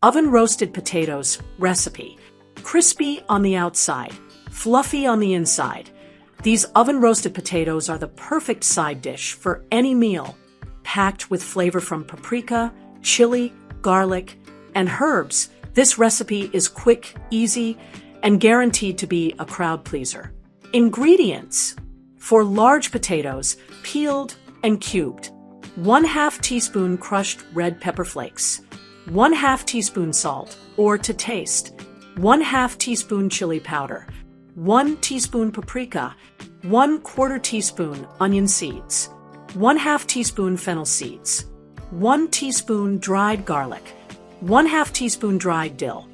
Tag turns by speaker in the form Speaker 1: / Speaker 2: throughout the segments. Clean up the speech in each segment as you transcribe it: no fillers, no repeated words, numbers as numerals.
Speaker 1: Oven roasted potatoes recipe. Crispy on the outside, fluffy on the inside. These oven roasted potatoes are the perfect side dish for any meal, packed with flavor from paprika, chili, garlic, and herbs. This recipe is quick, easy, and guaranteed to be a crowd pleaser. Ingredients: for large potatoes, peeled and cubed, 1/2 teaspoon crushed red pepper flakes, 1/2 teaspoon salt, or to taste, 1/2 teaspoon chili powder, 1 teaspoon paprika, 1/4 teaspoon onion seeds, 1/2 teaspoon fennel seeds, 1 teaspoon dried garlic, 1/2 teaspoon dried dill.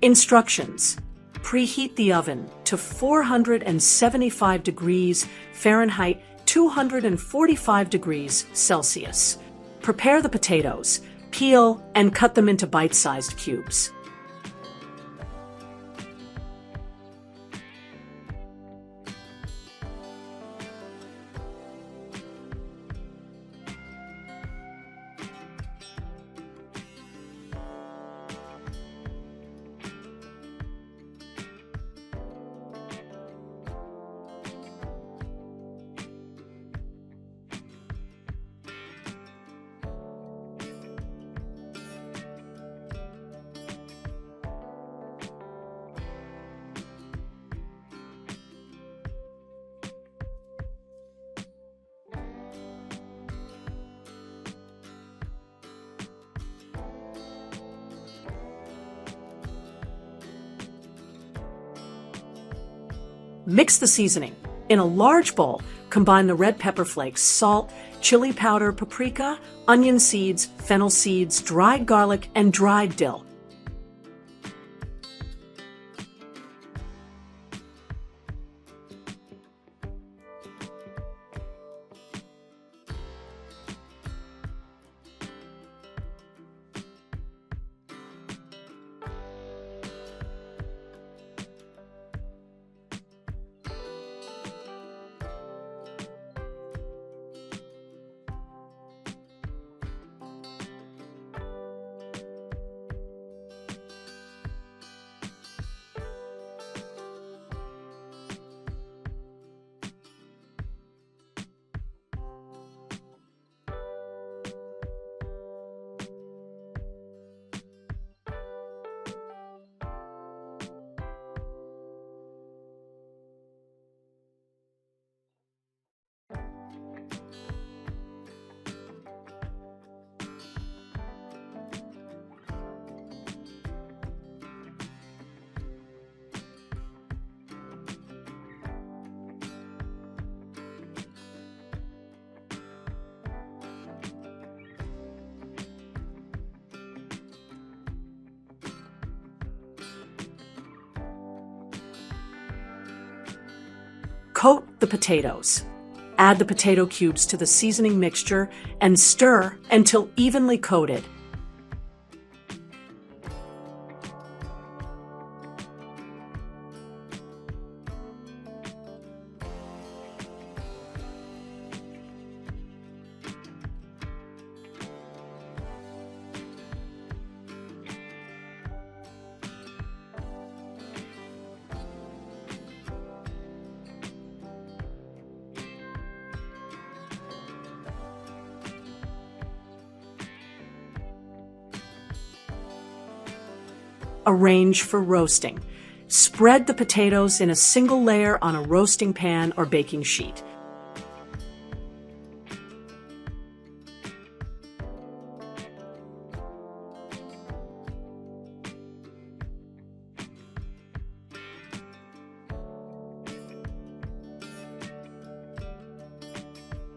Speaker 1: Instructions: preheat the oven to 475 degrees Fahrenheit, 245 degrees Celsius. Prepare the potatoes, peel, and cut them into bite-sized cubes. Mix the seasoning. In a large bowl, combine the red pepper flakes, salt, chili powder, paprika, onion seeds, fennel seeds, dried garlic, and dried dill. Coat the potatoes. Add the potato cubes to the seasoning mixture and stir until evenly coated. Arrange for roasting. Spread the potatoes in a single layer on a roasting pan or baking sheet.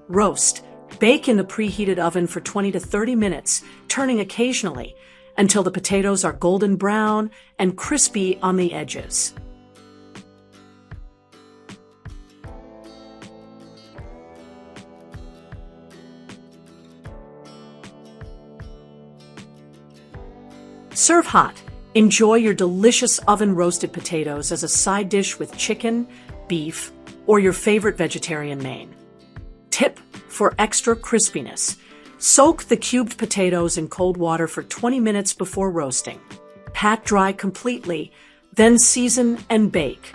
Speaker 1: Roast. Bake in the preheated oven for 20 to 30 minutes, turning occasionally, until the potatoes are golden brown and crispy on the edges. Serve hot. Enjoy your delicious oven-roasted potatoes as a side dish with chicken, beef, or your favorite vegetarian main. Tip for extra crispiness: Soak the cubed potatoes in cold water for 20 minutes before roasting. Pat dry completely, then season and bake.